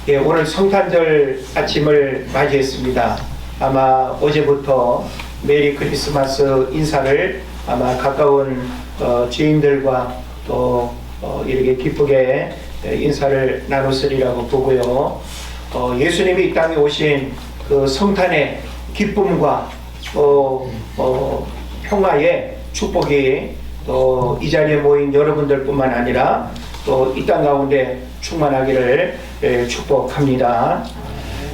예, 오늘 성탄절 아침을 맞이했습니다. 아마 어제부터 메리 크리스마스 인사를 아마 가까운 지인들과 또 이렇게 기쁘게 인사를 나눴으리라고 보고요. 예수님이 이 땅에 오신 그 성탄의 기쁨과 평화의 축복이 또 이 자리에 모인 여러분들뿐만 아니라 또 이 땅 가운데 충만하기를 축복합니다.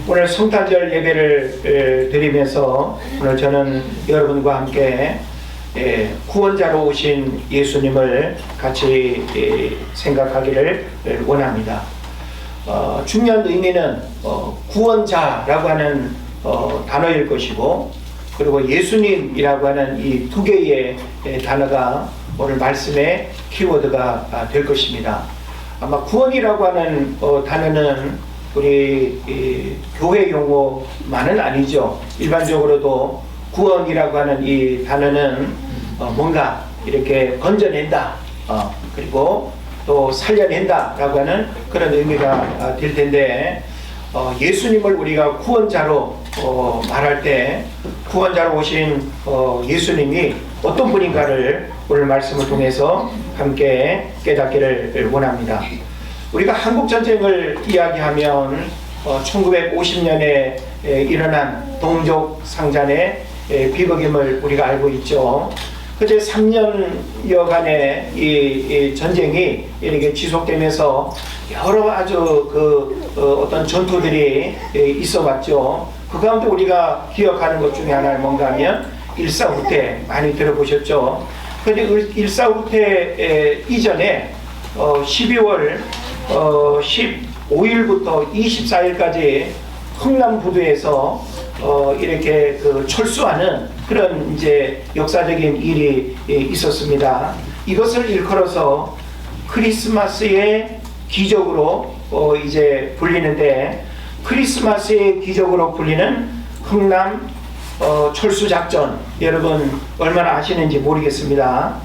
오늘 성탄절 예배를 드리면서 오늘 저는 여러분과 함께 구원자로 오신 예수님을 같이 생각하기를 원합니다. 중요한 의미는 구원자라고 하는 단어일 것이고, 그리고 예수님이라고 하는 이 두 개의 단어가 오늘 말씀의 키워드가 될 것입니다. 아마 구원이라고 하는 단어는 우리 교회 용어만은 아니죠. 일반적으로도 구원이라고 하는 이 단어는 뭔가 이렇게 건져낸다, 그리고 또 살려낸다 라고 하는 그런 의미가 될 텐데, 예수님을 우리가 구원자로 말할 때 구원자로 오신 예수님이 어떤 분인가를 오늘 말씀을 통해서 함께 깨닫기를 원합니다. 우리가 한국전쟁을 이야기하면 1950년에 일어난 동족상잔의 비극임을 우리가 알고 있죠. 그제 3년여간의 이 전쟁이 이렇게 지속되면서 여러 아주 어떤 전투들이 있어 왔죠. 그 가운데 우리가 기억하는 것 중에 하나는 뭔가 하면 일사후퇴 많이 들어보셨죠. 그런데 일사후퇴 이전에 12월 15일부터 24일까지 흥남부두에서 이렇게 철수하는 그런 이제 역사적인 일이 있었습니다. 이것을 일컬어서 크리스마스의 기적으로 이제 불리는데, 크리스마스의 기적으로 불리는 흥남 철수 작전, 여러분 얼마나 아시는지 모르겠습니다.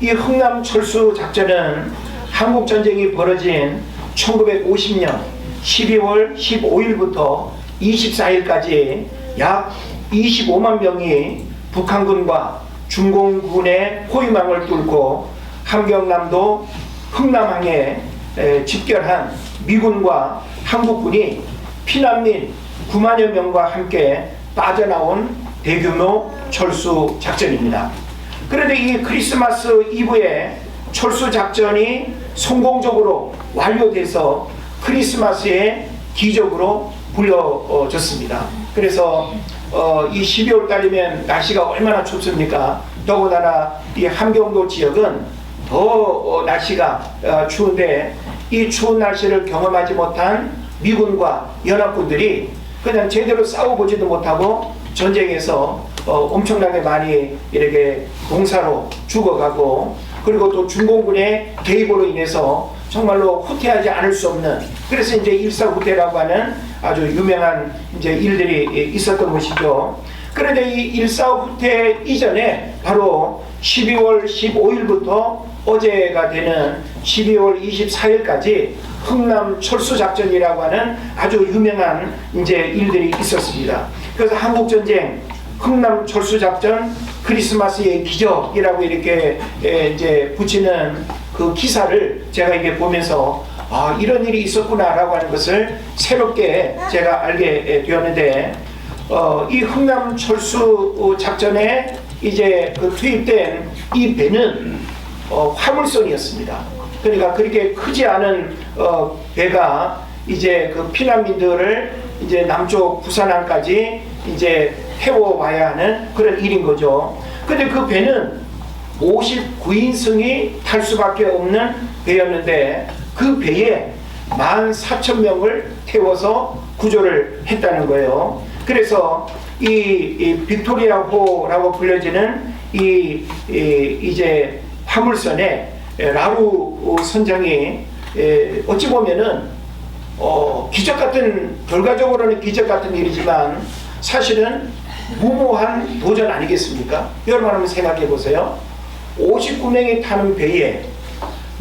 이 흥남 철수 작전은 한국 전쟁이 벌어진 1950년 12월 15일부터 24일까지 약 25만 명이 북한군과 중공군의 포위망을 뚫고 함경남도 흥남항에 집결한 미군과 한국군이 피난민 9만여 명과 함께 빠져나온 대규모 철수 작전입니다. 그런데 이 크리스마스 이브에 철수 작전이 성공적으로 완료돼서 크리스마스의 기적으로 불려졌습니다. 그래서 이 12월 달이면 날씨가 얼마나 춥습니까? 더군다나 이 함경도 지역은 더 날씨가 추운데, 이 추운 날씨를 경험하지 못한 미군과 연합군들이 그냥 제대로 싸워보지도 못하고 전쟁에서 엄청나게 많이 이렇게 공사로 죽어가고, 그리고 또 중공군의 개입으로 인해서 정말로 후퇴하지 않을 수 없는, 그래서 이제 일사후퇴라고 하는 아주 유명한 이제 일들이 있었던 것이죠. 그런데 이 일사후퇴 이전에 바로 12월 15일부터 어제가 되는 12월 24일까지 흥남 철수 작전이라고 하는 아주 유명한 이제 일들이 있었습니다. 그래서 한국전쟁 흥남 철수 작전 크리스마스의 기적이라고 이렇게 이제 붙이는 그 기사를 제가 이게 보면서 이런 일이 있었구나라고 하는 것을 새롭게 제가 알게 되었는데, 이 흥남 철수 작전에 이제 투입된 이 배는 화물선이었습니다. 그러니까 그렇게 크지 않은 배가 이제 그 피난민들을 이제 남쪽 부산항까지 이제 태워와야 하는 그런 일인 거죠. 근데 그 배는 59인승이 탈 수밖에 없는 배였는데, 그 배에 14,000명을 태워서 구조를 했다는 거예요. 그래서 이 빅토리아호라고 불려지는 이제 화물선에 라루 선장이 어찌 보면은 기적 같은, 결과적으로는 기적 같은 일이지만 사실은 무모한 도전 아니겠습니까? 여러분 한번 생각해 보세요. 59명이 타는 배에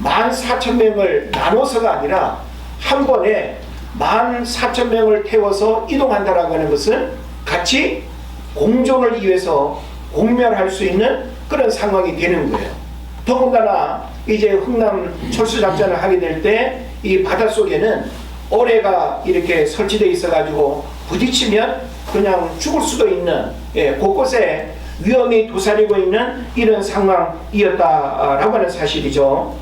14,000명을 나눠서가 아니라 한 번에 14,000명을 태워서 이동한다라고 하는 것은 같이 공존을 위해서 공멸할 수 있는 그런 상황이 되는 거예요. 더군다나 이제 흥남 철수 작전을 하게 될 때 이 바닷속에는 어뢰가 이렇게 설치되어 있어 가지고 부딪히면 그냥 죽을 수도 있는, 곳곳에 위험이 도사리고 있는 이런 상황이었다라고 하는 사실이죠.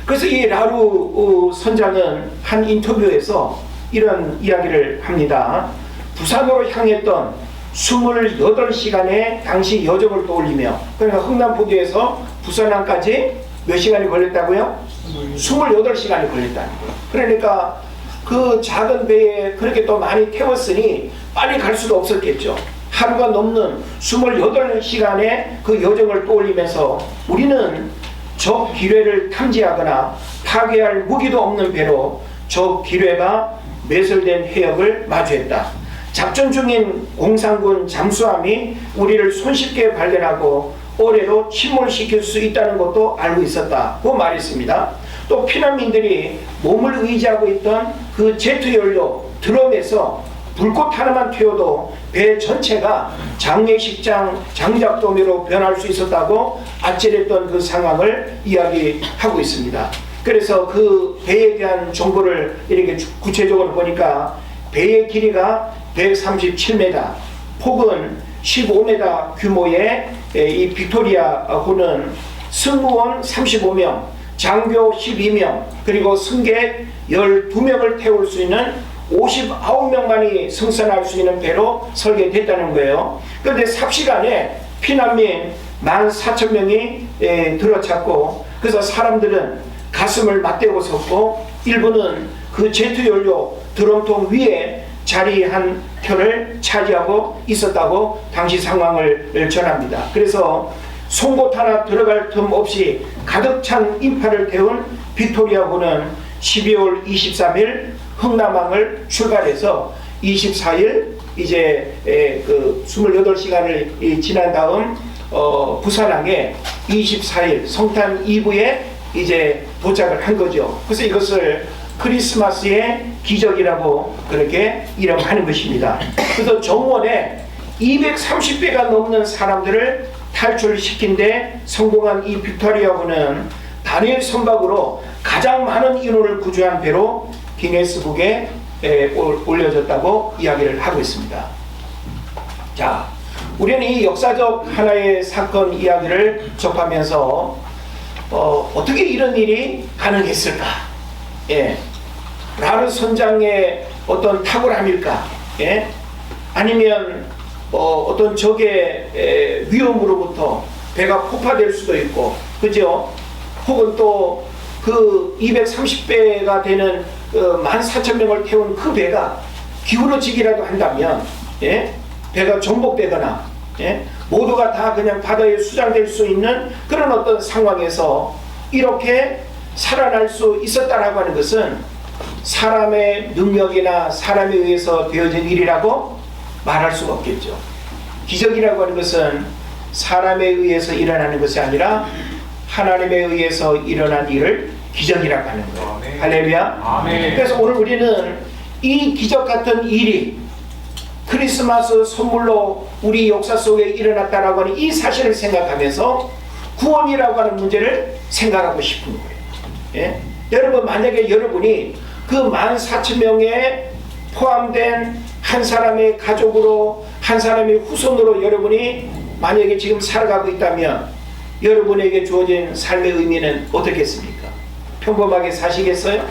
그래서 이 라루 선장은 한 인터뷰에서 이런 이야기를 합니다. 부산으로 향했던 28시간의 당시 여정을 떠올리며, 그러니까 흥남포교에서 부산항까지 몇 시간이 걸렸다고요? 28시간이 걸렸다는 거예요. 그러니까 그 작은 배에 그렇게 또 많이 태웠으니 빨리 갈 수도 없었겠죠. 하루가 넘는 28시간의 그 여정을 떠올리면서 우리는 적 기뢰를 탐지하거나 파괴할 무기도 없는 배로 적 기뢰가 매설된 해역을 마주했다. 작전 중인 공산군 잠수함이 우리를 손쉽게 발견하고 어뢰로 침몰시킬 수 있다는 것도 알고 있었다고 말했습니다. 또 피난민들이 몸을 의지하고 있던 그 제트 연료 드럼에서 불꽃 하나만 튀어도 배 전체가 장례식장 장작도미로 변할 수 있었다고 아찔했던 그 상황을 이야기하고 있습니다. 그래서 그 배에 대한 정보를 이렇게 구체적으로 보니까 배의 길이가 137m, 폭은 15m 규모의 이 빅토리아호는 승무원 35명, 장교 12명, 그리고 승객 12명을 태울 수 있는 59명만이 승선할 수 있는 배로 설계됐다는 거예요. 그런데 삽시간에 피난민 14,000명이 들어찼고, 그래서 사람들은 가슴을 맞대고 섰고, 일부는 그 제트 연료 드럼통 위에 자리 한 편을 차지하고 있었다고 당시 상황을 전합니다. 그래서 송곳 하나 들어갈 틈 없이 가득 찬 인파를 태운 빅토리아호는 12월 23일 흥남항을 출발해서 24일 이제 그 28시간을 지난 다음 부산항에 24일 성탄 이브에 이제 도착을 한 거죠. 그래서 이것을 크리스마스의 기적이라고 그렇게 이름하는 것입니다. 그래서 정원에 230배가 넘는 사람들을 탈출시킨 데 성공한 이 빅토리아호는 단일 선박으로 가장 많은 인원을 구조한 배로 기네스북에 올려졌다고 이야기를 하고 있습니다. 자, 우리는 이 역사적 하나의 사건 이야기를 접하면서 어떻게 이런 일이 가능했을까? 라르 선장의 어떤 탁월함일까? 아니면 어떤 적의 위험으로부터 배가 폭파될 수도 있고, 그죠? 혹은 또 그 230배가 되는 14,000명을 태운 그 배가 기울어지기라도 한다면, 배가 전복되거나, 모두가 다 그냥 바다에 수장될 수 있는 그런 어떤 상황에서 이렇게 살아날 수 있었다라고 하는 것은 사람의 능력이나 사람에 의해서 되어진 일이라고 말할 수가 없겠죠. 기적이라고 하는 것은 사람에 의해서 일어나는 것이 아니라 하나님에 의해서 일어난 일을 기적이라고 하는 거예요. 아멘. 할렐루야. 아멘. 그래서 오늘 우리는 이 기적 같은 일이 크리스마스 선물로 우리 역사 속에 일어났다라고 하는 이 사실을 생각하면서 구원이라고 하는 문제를 생각하고 싶은 거예요. 여러분, 만약에 여러분이 그 14,000명에 포함된 한 사람의 가족으로, 한 사람의 후손으로 여러분이 만약에 지금 살아가고 있다면 여러분에게 주어진 삶의 의미는 어떻겠습니까? 평범하게 사시겠어요?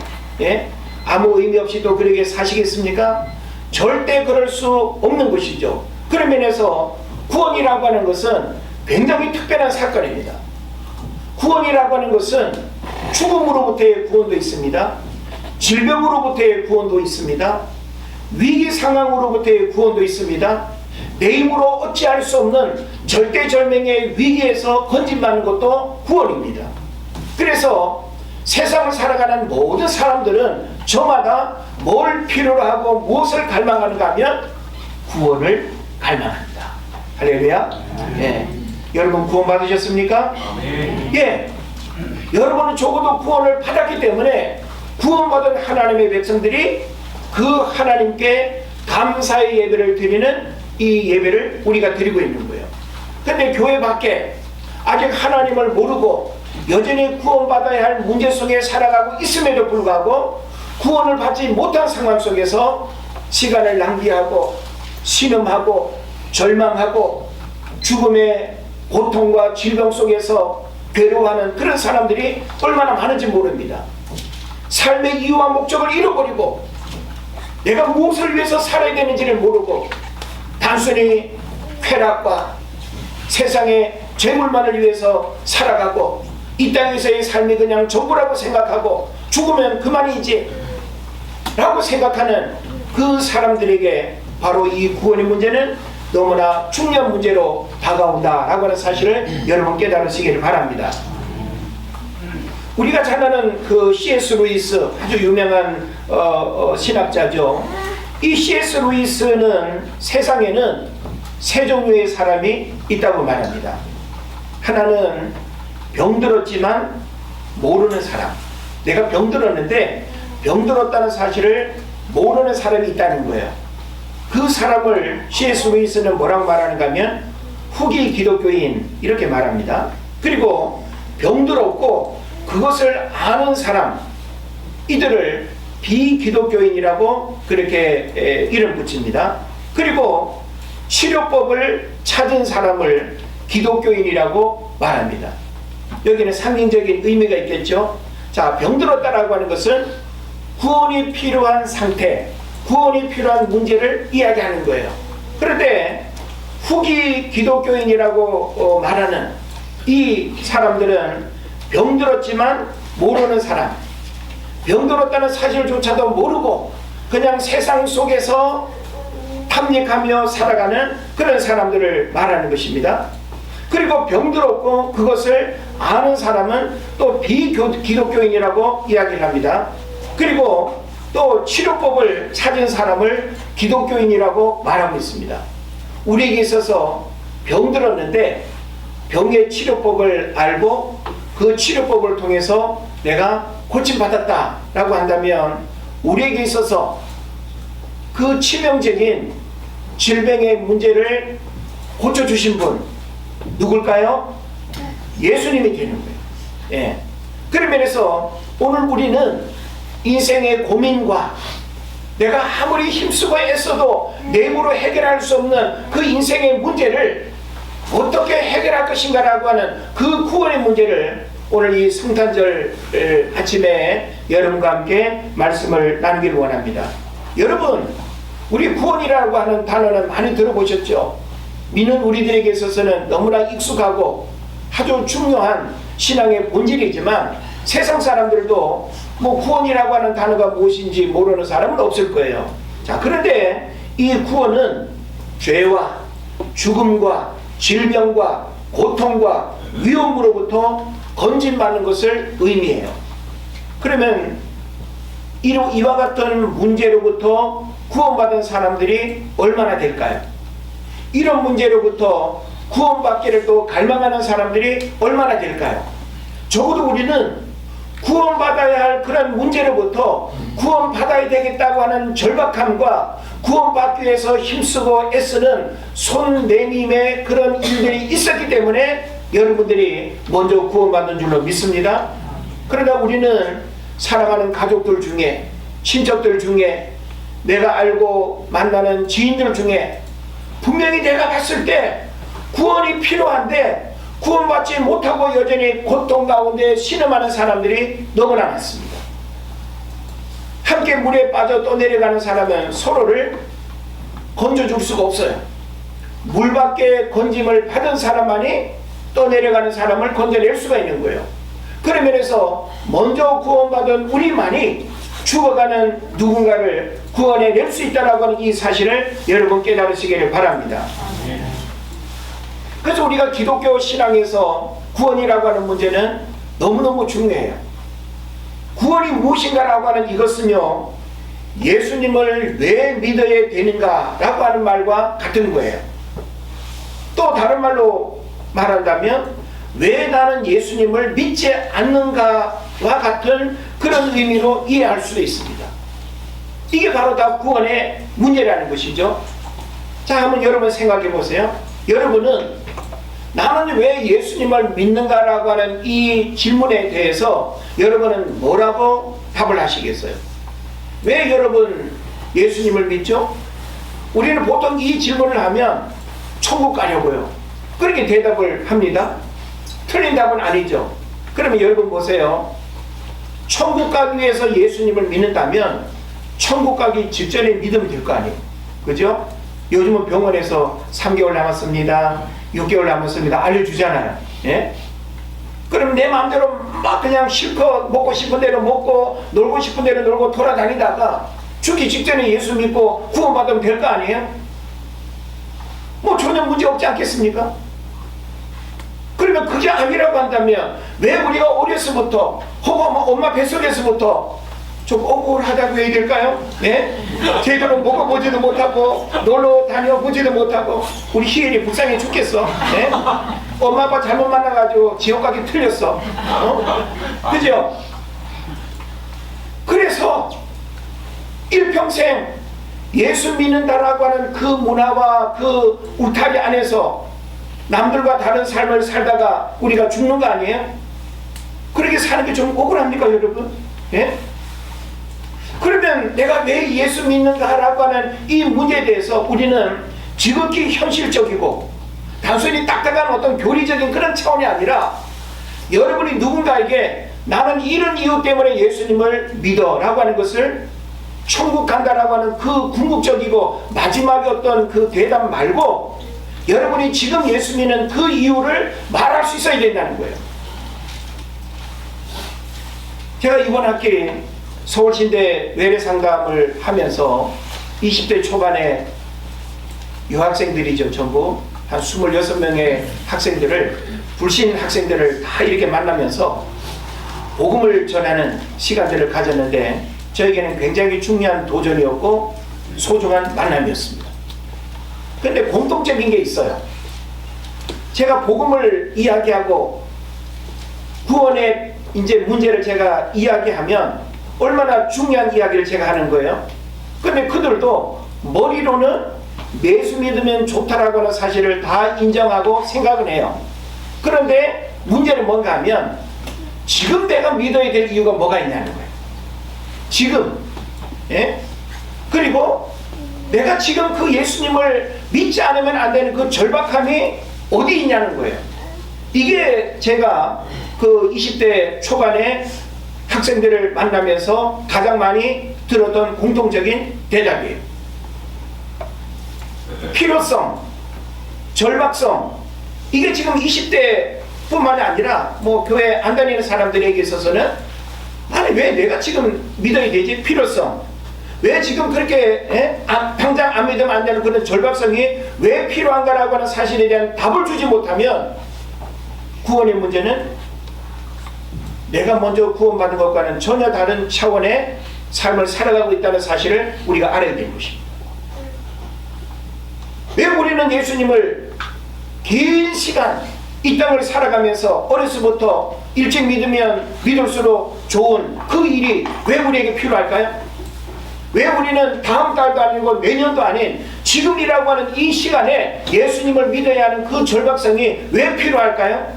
아무 의미 없이 또 그렇게 사시겠습니까? 절대 그럴 수 없는 것이죠. 그런 면에서 구원이라고 하는 것은 굉장히 특별한 사건입니다. 구원이라고 하는 것은 죽음으로부터의 구원도 있습니다. 질병으로부터의 구원도 있습니다. 위기 상황으로부터의 구원도 있습니다. 내 힘으로 어찌할 수 없는 절대절명의 위기에서 건진받는 것도 구원입니다. 그래서 세상을 살아가는 모든 사람들은 저마다 뭘 필요로 하고 무엇을 갈망하는가 하면 구원을 갈망합니다. 할렐루야. 여러분 구원 받으셨습니까? 여러분은 적어도 구원을 받았기 때문에 구원받은 하나님의 백성들이 그 하나님께 감사의 예배를 드리는 이 예배를 우리가 드리고 있는 거예요. 근데 교회 밖에 아직 하나님을 모르고 여전히 구원받아야 할 문제 속에 살아가고 있음에도 불구하고 구원을 받지 못한 상황 속에서 시간을 낭비하고 신음하고 절망하고 죽음의 고통과 질병 속에서 괴로워하는 그런 사람들이 얼마나 많은지 모릅니다. 삶의 이유와 목적을 잃어버리고 내가 무엇을 위해서 살아야 되는지를 모르고 단순히 쾌락과 세상의 재물만을 위해서 살아가고 이 땅에서의 삶이 그냥 전부라고 생각하고 죽으면 그만이지 라고 생각하는 그 사람들에게 바로 이 구원의 문제는 너무나 중요한 문제로 다가온다라고 하는 사실을 여러분 깨달으시기를 바랍니다. 우리가 잘 아는 그 C.S. 루이스, 아주 유명한 신학자죠. 이 C.S. 루이스는 세상에는 세 종류의 사람이 있다고 말합니다. 하나는 병들었지만 모르는 사람. 내가 병들었는데 병들었다는 사실을 모르는 사람이 있다는 거예요. 그 사람을 C.S. 루이스는 뭐라고 말하는가 하면 후기 기독교인 이렇게 말합니다. 그리고 병들었고 그것을 아는 사람, 이들을 비기독교인이라고 그렇게 이름 붙입니다. 그리고 치료법을 찾은 사람을 기독교인이라고 말합니다. 여기는 상징적인 의미가 있겠죠. 자, 병들었다라고 하는 것은 구원이 필요한 상태, 구원이 필요한 문제를 이야기하는 거예요. 그런데 후기 기독교인이라고 말하는 이 사람들은 병들었지만 모르는 사람, 병들었다는 사실조차도 모르고 그냥 세상 속에서 탐닉하며 살아가는 그런 사람들을 말하는 것입니다. 그리고 병들었고 그것을 아는 사람은 또 비기독교인이라고 이야기를 합니다. 그리고 또 치료법을 찾은 사람을 기독교인이라고 말하고 있습니다. 우리에게 있어서 병들었는데 병의 치료법을 알고 그 치료법을 통해서 내가 고침받았다 라고 한다면 우리에게 있어서 그 치명적인 질병의 문제를 고쳐주신 분 누굴까요? 예수님이 되는 거예요. 예. 그런 면에서 오늘 우리는 인생의 고민과 내가 아무리 힘쓰고 애써도 내부로 해결할 수 없는 그 인생의 문제를 어떻게 해결할 것인가 라고 하는 그 구원의 문제를 오늘 이 성탄절 아침에 여러분과 함께 말씀을 나누기를 원합니다. 여러분, 우리 구원이라고 하는 단어는 많이 들어보셨죠? 믿는 우리들에게 있어서는 너무나 익숙하고 아주 중요한 신앙의 본질이지만 세상 사람들도 뭐 구원이라고 하는 단어가 무엇인지 모르는 사람은 없을 거예요. 자, 그런데 이 구원은 죄와 죽음과 질병과 고통과 위험으로부터 건진받는 것을 의미해요. 그러면 이와 같은 문제로부터 구원받은 사람들이 얼마나 될까요? 이런 문제로부터 구원받기를 또 갈망하는 사람들이 얼마나 될까요? 적어도 우리는 구원받아야 할 그런 문제로부터 구원받아야 되겠다고 하는 절박함과 구원받기 위해서 힘쓰고 애쓰는 손 내밈의 그런 일들이 있었기 때문에 여러분들이 먼저 구원받는 줄로 믿습니다. 그러나 우리는 사랑하는 가족들 중에, 친척들 중에, 내가 알고 만나는 지인들 중에 분명히 내가 봤을 때 구원이 필요한데 구원받지 못하고 여전히 고통 가운데 신음하는 사람들이 너무나 많습니다. 함께 물에 빠져 떠내려가는 사람은 서로를 건져줄 수가 없어요. 물 밖에 건짐을 받은 사람만이 떠내려가는 사람을 건져낼 수가 있는 거예요. 그런 면에서 먼저 구원받은 우리만이 죽어가는 누군가를 구원해낼 수 있다는 하는 이 사실을 여러분 깨달으시기를 바랍니다. 그래서 우리가 기독교 신앙에서 구원이라고 하는 문제는 너무너무 중요해요. 구원이 무엇인가라고 하는 이것은요, 예수님을 왜 믿어야 되는가 라고 하는 말과 같은 거예요. 또 다른 말로 말한다면 왜 나는 예수님을 믿지 않는가와 같은 그런 의미로 이해할 수도 있습니다. 이게 바로 다 구원의 문제라는 것이죠. 자, 한번 여러분 생각해 보세요. 여러분은 나는 왜 예수님을 믿는가라고 하는 이 질문에 대해서 여러분은 뭐라고 답을 하시겠어요? 왜 여러분 예수님을 믿죠? 우리는 보통 이 질문을 하면 천국 가려고요, 그렇게 대답을 합니다. 틀린 답은 아니죠. 그러면 여러분 보세요. 천국 가기 위해서 예수님을 믿는다면 천국 가기 직전에 믿으면 될 거 아니에요. 그죠? 요즘은 병원에서 3개월 남았습니다, 6개월 남았습니다 알려주잖아요. 예? 그럼 내 마음대로 막 그냥 실컷 먹고 싶은 대로 먹고 놀고 싶은 대로 놀고 돌아다니다가 죽기 직전에 예수 믿고 구원받으면 될 거 아니에요? 뭐 전혀 문제 없지 않겠습니까? 그러면 그게 아니라고 한다면 왜 우리가 어려서부터 혹은 엄마 뱃속에서부터 좀 억울하다고 해야 될까요? 네? 제대로 먹어보지도 못하고 놀러 다녀보지도 못하고 우리 희엘이 불쌍해 죽겠어. 네? 엄마 아빠 잘못 만나가지고 지옥 가기 틀렸어. 그죠? 그래서 일평생 예수 믿는다라고 하는 그 문화와 그 울타리 안에서 남들과 다른 삶을 살다가 우리가 죽는 거 아니에요? 그렇게 사는 게 좀 억울합니까, 여러분? 예? 그러면 내가 왜 예수 믿는가라고 하는 이 문제에 대해서 우리는 지극히 현실적이고 단순히 딱딱한 어떤 교리적인 그런 차원이 아니라 여러분이 누군가에게 나는 이런 이유 때문에 예수님을 믿어 라고 하는 것을 천국 간다라고 하는 그 궁극적이고 마지막의 어떤 그 대답 말고 여러분이 지금 예수 믿는 그 이유를 말할 수 있어야 된다는 거예요. 제가 이번 학기 서울신대 외래상담을 하면서 20대 초반에 유학생들이죠. 전부 한 26명의 학생들을, 불신 학생들을 다 이렇게 만나면서 복음을 전하는 시간들을 가졌는데 저에게는 굉장히 중요한 도전이었고 소중한 만남이었습니다. 그런데 공통적인 게 있어요. 제가 복음을 이야기하고 구원의 이제 문제를 제가 이야기하면 얼마나 중요한 이야기를 제가 하는 거예요. 그런데 그들도 머리로는 예수 믿으면 좋다라고 하는 사실을 다 인정하고 생각은 해요. 그런데 문제는 뭔가 하면 지금 내가 믿어야 될 이유가 뭐가 있냐는 거예요. 지금. 예? 그리고 내가 지금 그 예수님을 믿지 않으면 안 되는 그 절박함이 어디 있냐는 거예요. 이게 제가 그 20대 초반에 학생들을 만나면서 가장 많이 들었던 공통적인 대답이에요. 필요성, 절박성, 이게 지금 20대 뿐만이 아니라 뭐 교회 안 다니는 사람들에게 있어서는 아니 왜 내가 지금 믿어야 되지? 필요성, 왜 지금 그렇게 당장 안 믿으면 안 되는 그런 절박성이 왜 필요한가라고 하는 사실에 대한 답을 주지 못하면 구원의 문제는 내가 먼저 구원받은 것과는 전혀 다른 차원의 삶을 살아가고 있다는 사실을 우리가 알아야 되는 것입니다. 왜 우리는 예수님을 긴 시간 이 땅을 살아가면서 어려서부터 일찍 믿으면 믿을수록 좋은 그 일이 왜 우리에게 필요할까요? 왜 우리는 다음 달도 아니고 내년도 아닌 지금이라고 하는 이 시간에 예수님을 믿어야 하는 그 절박성이 왜 필요할까요?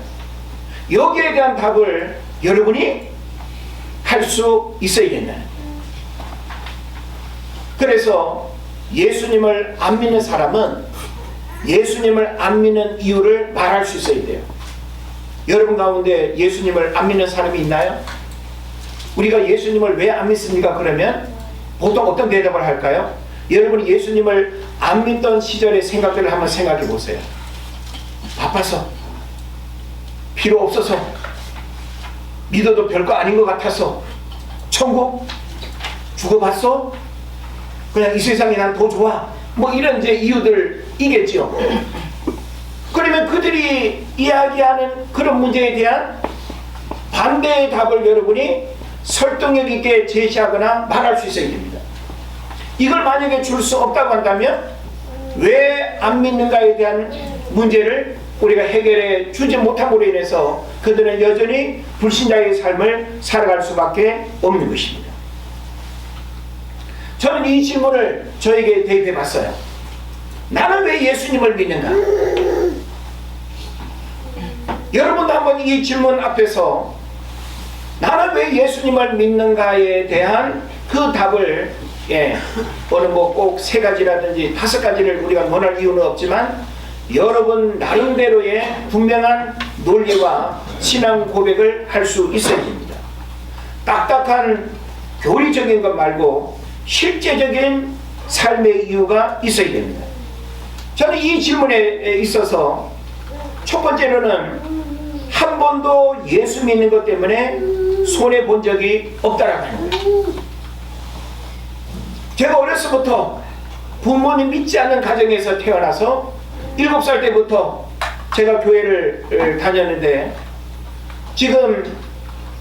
여기에 대한 답을 여러분이 할 수 있어야 된다는 거예요. 그래서 예수님을 안 믿는 사람은 예수님을 안 믿는 이유를 말할 수 있어야 돼요. 여러분 가운데 예수님을 안 믿는 사람이 있나요? 우리가 예수님을 왜 안 믿습니까? 그러면 보통 어떤 대답을 할까요? 여러분이 예수님을 안 믿던 시절의 생각들을 한번 생각해 보세요. 바빠서, 필요 없어서, 믿어도 별거 아닌 것 같아서, 천국 죽어봤어? 그냥 이 세상이 난 더 좋아. 뭐 이런 이제 이유들이겠죠. 그러면 그들이 이야기하는 그런 문제에 대한 반대의 답을 여러분이 설득력 있게 제시하거나 말할 수 있어야 됩니다. 이걸 만약에 줄 수 없다고 한다면 왜 안 믿는가에 대한 문제를 우리가 해결해 주지 못함으로 인해서 그들은 여전히 불신자의 삶을 살아갈 수밖에 없는 것입니다. 저는 이 질문을 저에게 대입해 봤어요. 나는 왜 예수님을 믿는가? 여러분도 한번 이 질문 앞에서 나는 왜 예수님을 믿는가에 대한 그 답을 어느 꼭 3가지라든지 5가지를 우리가 논할 이유는 없지만 여러분 나름대로의 분명한 논리와 신앙 고백을 할 수 있어야 됩니다. 딱딱한 교리적인 것 말고 실제적인 삶의 이유가 있어야 됩니다. 저는 이 질문에 있어서 첫 번째로는 한 번도 예수 믿는 것 때문에 손해 본 적이 없다라고 하는 거예요. 제가 어렸을부터 부모님 믿지 않는 가정에서 태어나서 7살 때부터 제가 교회를 다녔는데 지금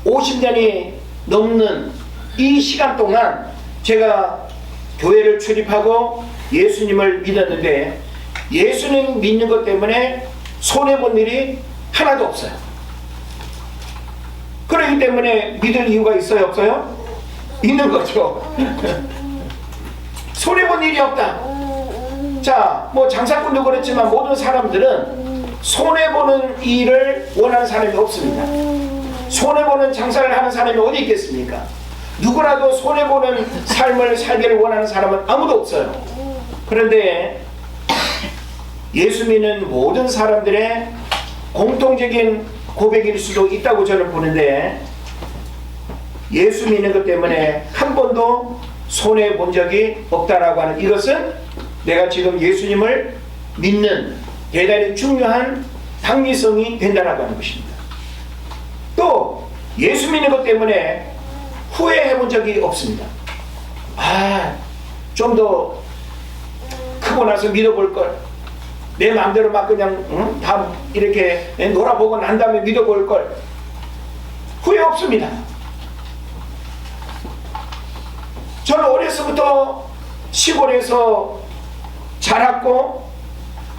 50년이 넘는 이 시간 동안 제가 교회를 출입하고 예수님을 믿었는데 예수님 믿는 것 때문에 손해본 일이 하나도 없어요. 그렇기 때문에 믿을 이유가 있어요, 없어요? 있는 거죠. 손해본 일이 없다. 자, 뭐 장사꾼도 그렇지만 모든 사람들은 손해보는 일을 원하는 사람이 없습니다. 손해보는 장사를 하는 사람이 어디 있겠습니까? 누구라도 손해보는 삶을 살기를 원하는 사람은 아무도 없어요. 그런데 예수 믿는 모든 사람들의 공통적인 고백일 수도 있다고 저는 보는데 예수 믿는 것 때문에 한 번도 손해본 적이 없다라고 하는 이것은 내가 지금 예수님을 믿는 대단히 중요한 당위성이 된다라고 하는 것입니다. 또 예수 믿는 것 때문에 후회해 본 적이 없습니다. 좀 더 크고 나서 믿어볼 걸. 내 마음대로 막 그냥 다 이렇게 놀아보고 난 다음에 믿어볼 걸. 후회 없습니다. 저는 어려서부터 시골에서 자랐고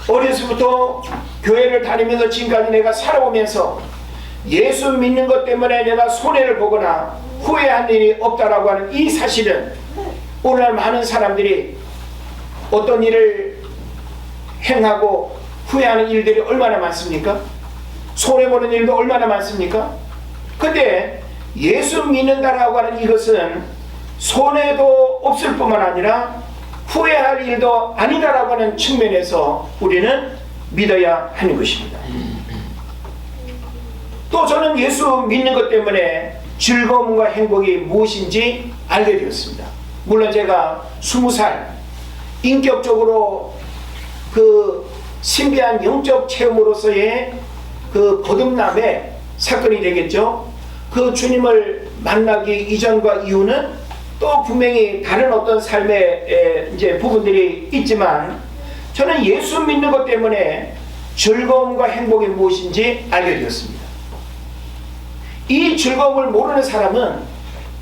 어려서부터 교회를 다니면서 지금까지 내가 살아오면서 예수 믿는 것 때문에 내가 손해를 보거나 후회한 일이 없다라고 하는 이 사실은 오늘날 많은 사람들이 어떤 일을 행하고 후회하는 일들이 얼마나 많습니까? 손해보는 일도 얼마나 많습니까? 근데 예수 믿는다라고 하는 이것은 손해도 없을 뿐만 아니라 후회할 일도 아니다라고 하는 측면에서 우리는 믿어야 하는 것입니다. 또 저는 예수 믿는 것 때문에 즐거움과 행복이 무엇인지 알게 되었습니다. 물론 제가 20살 인격적으로 그 신비한 영적 체험으로서의 그 거듭남의 사건이 되겠죠. 그 주님을 만나기 이전과 이후는 또 분명히 다른 어떤 삶의 이제 부분들이 있지만 저는 예수 믿는 것 때문에 즐거움과 행복이 무엇인지 알게 되었습니다. 이 즐거움을 모르는 사람은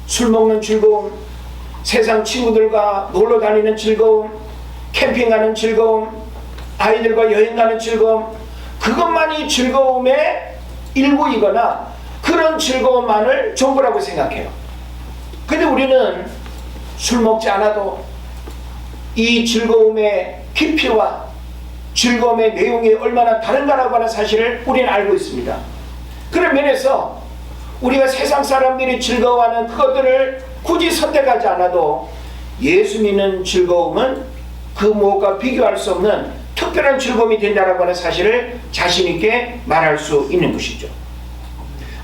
술 먹는 즐거움, 세상 친구들과 놀러 다니는 즐거움, 캠핑하는 즐거움, 아이들과 여행 가는 즐거움, 그것만이 즐거움의 일부이거나 그런 즐거움만을 전부라고 생각해요. 근데 우리는 술 먹지 않아도 이 즐거움의 깊이와 즐거움의 내용이 얼마나 다른가라고 하는 사실을 우리는 알고 있습니다. 그런 면에서 우리가 세상 사람들이 즐거워하는 그것들을 굳이 선택하지 않아도 예수 믿는 즐거움은 그 무엇과 비교할 수 없는 특별한 즐거움이 된다라고 하는 사실을 자신 있게 말할 수 있는 것이죠.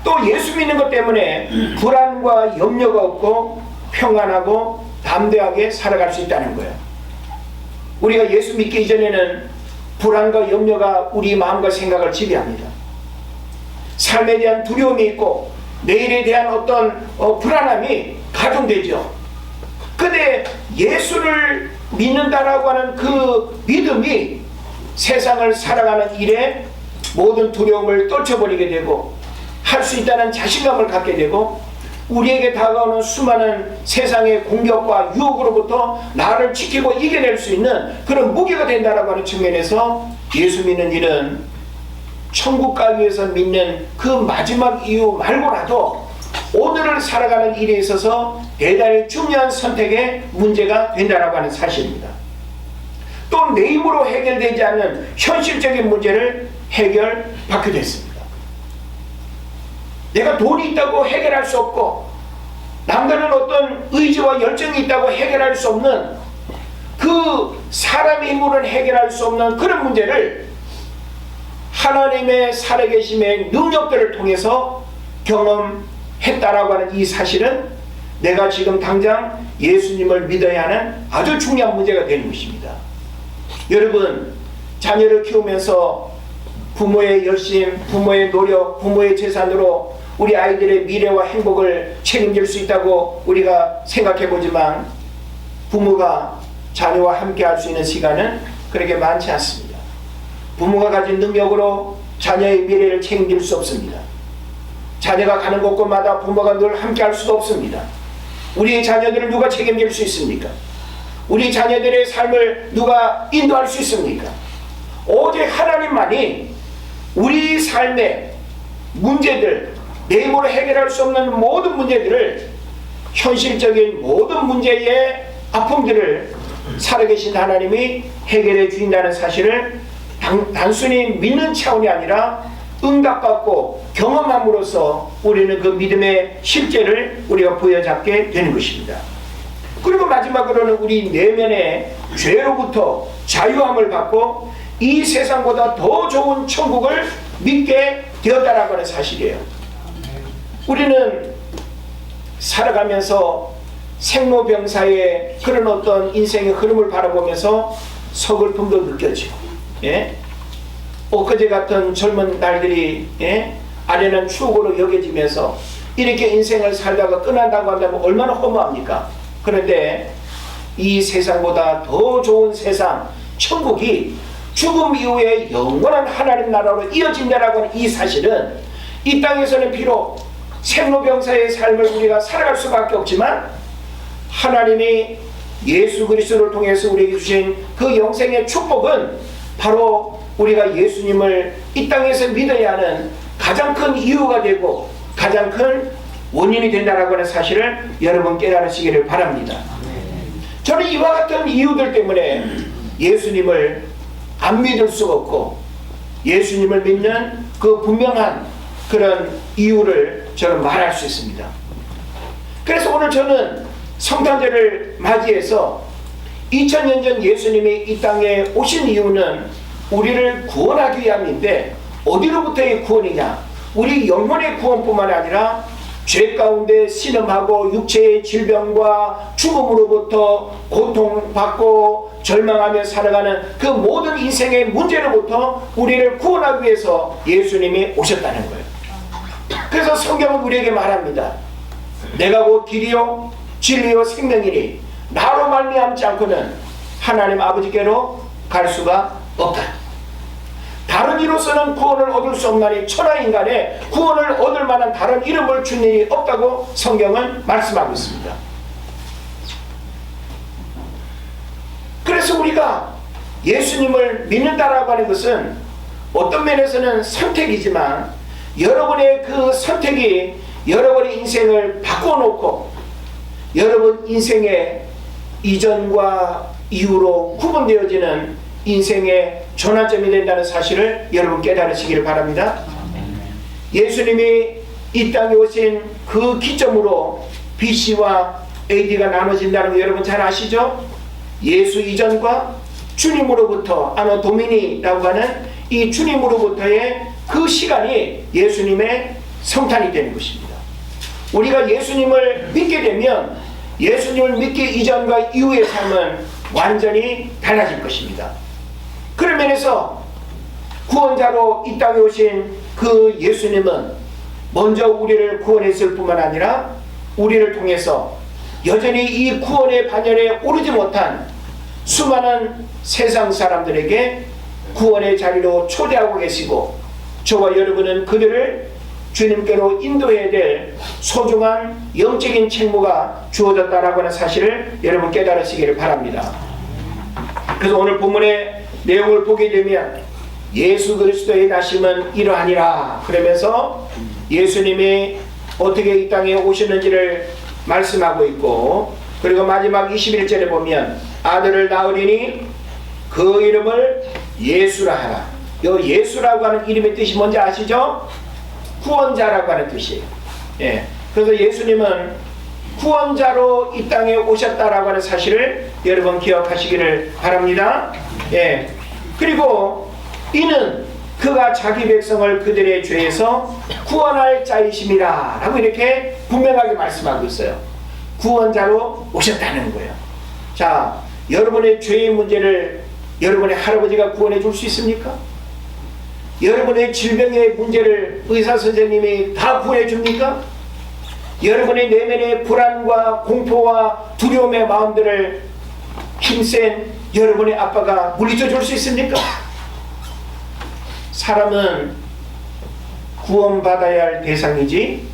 또 예수 믿는 것 때문에 불안과 염려가 없고 평안하고 담대하게 살아갈 수 있다는 거예요. 우리가 예수 믿기 이전에는 불안과 염려가 우리 마음과 생각을 지배합니다. 삶에 대한 두려움이 있고 내일에 대한 어떤 불안함이 가중되죠. 근데 예수를 믿는다라고 하는 그 믿음이 세상을 살아가는 일에 모든 두려움을 떨쳐버리게 되고 할 수 있다는 자신감을 갖게 되고 우리에게 다가오는 수많은 세상의 공격과 유혹으로부터 나를 지키고 이겨낼 수 있는 그런 무기가 된다라고 하는 측면에서 예수 믿는 일은 천국 가기 위해서 믿는 그 마지막 이유 말고라도 오늘을 살아가는 일에 있어서 대단히 중요한 선택의 문제가 된다고 하는 사실입니다. 또 내 힘으로 해결되지 않는 현실적인 문제를 해결받게 됐습니다. 내가 돈이 있다고 해결할 수 없고 남다른 어떤 의지와 열정이 있다고 해결할 수 없는 그 사람의 힘으로는 해결할 수 없는 그런 문제를 하나님의 살아계심의 능력들을 통해서 경험했다라고 하는 이 사실은 내가 지금 당장 예수님을 믿어야 하는 아주 중요한 문제가 되는 것입니다. 여러분, 자녀를 키우면서 부모의 열심, 부모의 노력, 부모의 재산으로 우리 아이들의 미래와 행복을 책임질 수 있다고 우리가 생각해보지만 부모가 자녀와 함께 할 수 있는 시간은 그렇게 많지 않습니다. 부모가 가진 능력으로 자녀의 미래를 책임질 수 없습니다. 자녀가 가는 곳곳마다 부모가 늘 함께 할 수도 없습니다. 우리의 자녀들을 누가 책임질 수 있습니까? 우리 자녀들의 삶을 누가 인도할 수 있습니까? 오직 하나님만이 우리 삶의 문제들, 내 힘으로 해결할 수 없는 모든 문제들을, 현실적인 모든 문제의 아픔들을 살아계신 하나님이 해결해 주신다는 사실을 단순히 믿는 차원이 아니라 응답받고 경험함으로써 우리는 그 믿음의 실제를 우리가 부여잡게 되는 것입니다. 그리고 마지막으로는 우리 내면의 죄로부터 자유함을 받고 이 세상보다 더 좋은 천국을 믿게 되었다라고 하는 사실이에요. 우리는 살아가면서 생로병사의 그런 어떤 인생의 흐름을 바라보면서 서글픔도 느껴지고, 엊그제 같은 젊은 날들이 아련한 추억으로 여겨지면서 이렇게 인생을 살다가 끝난다고 한다면 얼마나 허무합니까? 그런데 이 세상보다 더 좋은 세상, 천국이 죽음 이후에 영원한 하나님 나라로 이어진다라고 하는 이 사실은 이 땅에서는 비록 생로병사의 삶을 우리가 살아갈 수밖에 없지만 하나님이 예수 그리스도를 통해서 우리에게 주신 그 영생의 축복은 바로 우리가 예수님을 이 땅에서 믿어야 하는 가장 큰 이유가 되고 가장 큰 원인이 된다라고 하는 사실을 여러분 깨달으시기를 바랍니다. 저는 이와 같은 이유들 때문에 예수님을 안 믿을 수가 없고 예수님을 믿는 그 분명한 그런 이유를 저는 말할 수 있습니다. 그래서 오늘 저는 성탄절을 맞이해서 2000년 전 예수님이 이 땅에 오신 이유는 우리를 구원하기 위함인데 어디로부터의 구원이냐? 우리 영혼의 구원뿐만 아니라 죄 가운데 신음하고 육체의 질병과 죽음으로부터 고통받고 절망하며 살아가는 그 모든 인생의 문제로부터 우리를 구원하기 위해서 예수님이 오셨다는 거예요. 그래서 성경은 우리에게 말합니다. 내가 곧 길이요 진리요 생명이니 나로 말미암지 않고는 하나님 아버지께로 갈 수가 없다. 다른 이로서는 구원을 얻을 수 없나니 천하인간에 구원을 얻을 만한 다른 이름을 준 일이 없다고 성경은 말씀하고 있습니다. 그래서 우리가 예수님을 믿는다라고 하는 것은 어떤 면에서는 선택이지만 여러분의 그 선택이 여러분의 인생을 바꿔놓고 여러분 인생의 이전과 이후로 구분되어지는 인생의 전환점이 된다는 사실을 여러분 깨달으시기를 바랍니다. 예수님이 이 땅에 오신 그 기점으로 BC와 AD가 나눠진다는 거 여러분 잘 아시죠? 예수 이전과 주님으로부터 아노 도미니라고 하는 이 주님으로부터의 그 시간이 예수님의 성탄이 되는 것입니다. 우리가 예수님을 믿게 되면 예수님을 믿기 이전과 이후의 삶은 완전히 달라질 것입니다. 그런 면에서 구원자로 이 땅에 오신 그 예수님은 먼저 우리를 구원했을 뿐만 아니라 우리를 통해서 여전히 이 구원의 반열에 오르지 못한 수많은 세상 사람들에게 구원의 자리로 초대하고 계시고 저와 여러분은 그들을 주님께로 인도해야 될 소중한 영적인 책무가 주어졌다라고 하는 사실을 여러분 깨달으시기를 바랍니다. 그래서 오늘 본문의 내용을 보게 되면 예수 그리스도의 나심은 이러하니라. 그러면서 예수님이 어떻게 이 땅에 오셨는지를 말씀하고 있고, 그리고 마지막 21절에 보면 아들을 낳으리니 그 이름을 예수라 하라. 이 예수라고 하는 이름의 뜻이 뭔지 아시죠? 구원자라고 하는 뜻이에요. 예. 그래서 예수님은 구원자로 이 땅에 오셨다라고 하는 사실을 여러분 기억하시기를 바랍니다. 예. 그리고 이는 그가 자기 백성을 그들의 죄에서 구원할 자이심이라 라고 이렇게 분명하게 말씀하고 있어요. 구원자로 오셨다는 거예요. 자, 여러분의 죄의 문제를 여러분의 할아버지가 구원해 줄 수 있습니까? 여러분의 질병의 문제를 의사 선생님이 다 구해 줍니까? 여러분의 내면의 불안과 공포와 두려움의 마음들을 힘센 여러분의 아빠가 물리쳐 줄 수 있습니까? 사람은 구원받아야 할 대상이지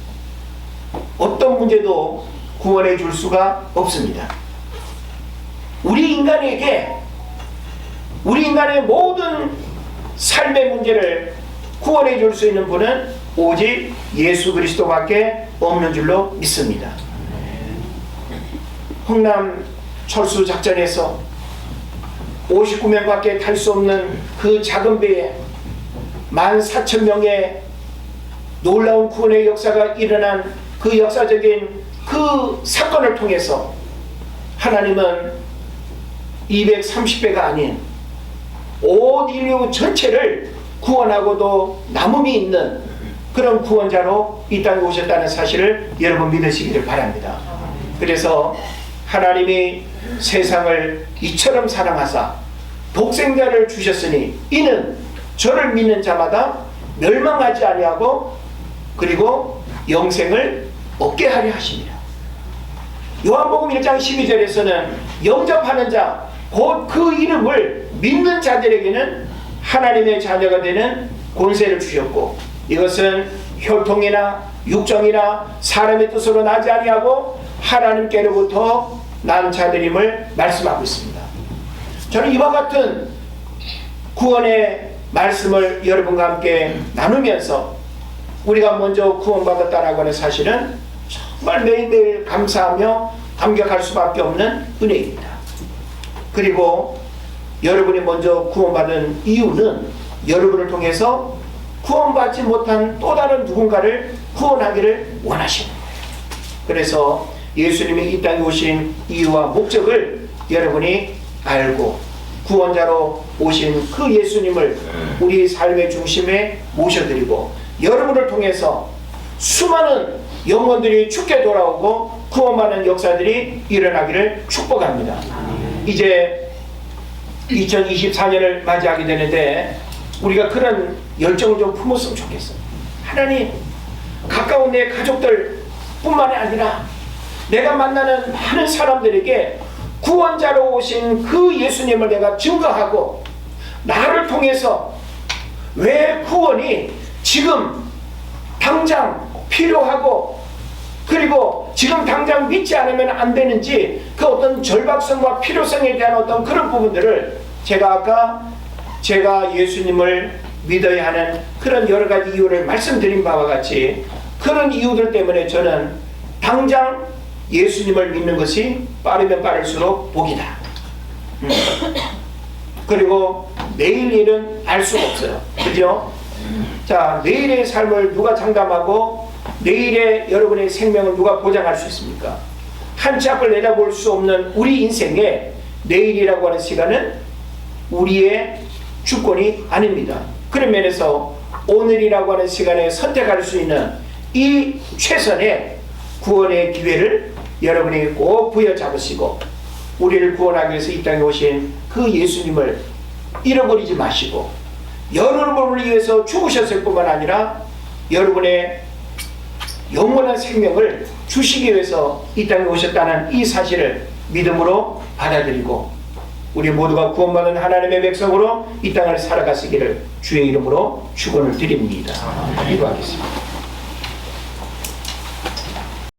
어떤 문제도 구원해 줄 수가 없습니다. 우리 인간의 모든 삶의 문제를 구원해 줄 수 있는 분은 오직 예수 그리스도밖에 없는 줄로 믿습니다. 흥남 철수 작전에서 59명밖에 탈 수 없는 그 작은 배에 14,000명의 놀라운 구원의 역사가 일어난 그 역사적인 그 사건을 통해서 하나님은 230배가 아닌 온 인류 전체를 구원하고도 남음이 있는 그런 구원자로 이 땅에 오셨다는 사실을 여러분 믿으시기를 바랍니다. 그래서 하나님이 세상을 이처럼 사랑하사 독생자를 주셨으니 이는 저를 믿는 자마다 멸망하지 아니하고 그리고 영생을 얻게 하려 하십니다. 요한복음 1장 12절에서는 영접하는 자, 곧 그 이름을 믿는 자들에게는 하나님의 자녀가 되는 권세를 주셨고 이것은 혈통이나 육정이나 사람의 뜻으로 나지 아니하고 하나님께로부터 난 자들임을 말씀하고 있습니다. 저는 이와 같은 구원의 말씀을 여러분과 함께 나누면서 우리가 먼저 구원받았다라고 하는 사실은 정말 매일매일 감사하며 감격할 수밖에 없는 은혜입니다. 그리고 여러분이 먼저 구원받은 이유는 여러분을 통해서 구원받지 못한 또 다른 누군가를 구원하기를 원하십니다. 그래서 예수님이 이 땅에 오신 이유와 목적을 여러분이 알고 구원자로 오신 그 예수님을 우리 삶의 중심에 모셔드리고 여러분을 통해서 수많은 영혼들이 죽게 돌아오고 구원받는 역사들이 일어나기를 축복합니다. 이제 2024년을 맞이하게 되는데 우리가 그런 열정을 좀 품었으면 좋겠어요. 하나님, 가까운 내 가족들 뿐만이 아니라 내가 만나는 많은 사람들에게 구원자로 오신 그 예수님을 내가 증거하고 나를 통해서 왜 구원이 지금 당장 필요하고 그리고 지금 당장 믿지 않으면 안 되는지 그 어떤 절박성과 필요성에 대한 어떤 그런 부분들을 제가 예수님을 믿어야 하는 그런 여러 가지 이유를 말씀드린 바와 같이 그런 이유들 때문에 저는 당장 예수님을 믿는 것이 빠르면 빠를수록 복이다. 그리고 내일 일은 알 수가 없어요. 그죠? 자, 내일의 삶을 누가 장담하고 내일의 여러분의 생명을 누가 보장할 수 있습니까? 한 치 앞을 내다볼 수 없는 우리 인생에 내일이라고 하는 시간은 우리의 주권이 아닙니다. 그런 면에서 오늘이라고 하는 시간에 선택할 수 있는 이 최선의 구원의 기회를 여러분이 꼭 부여잡으시고 우리를 구원하기 위해서 이 땅에 오신 그 예수님을 잃어버리지 마시고 여러분을 위해서 죽으셨을 뿐만 아니라 여러분의 영원한 생명을 주시기 위해서 이 땅에 오셨다는 이 사실을 믿음으로 받아들이고 우리 모두가 구원받은 하나님의 백성으로 이 땅을 살아가시기를 주의 이름으로 축원을 드립니다. 기도하겠습니다.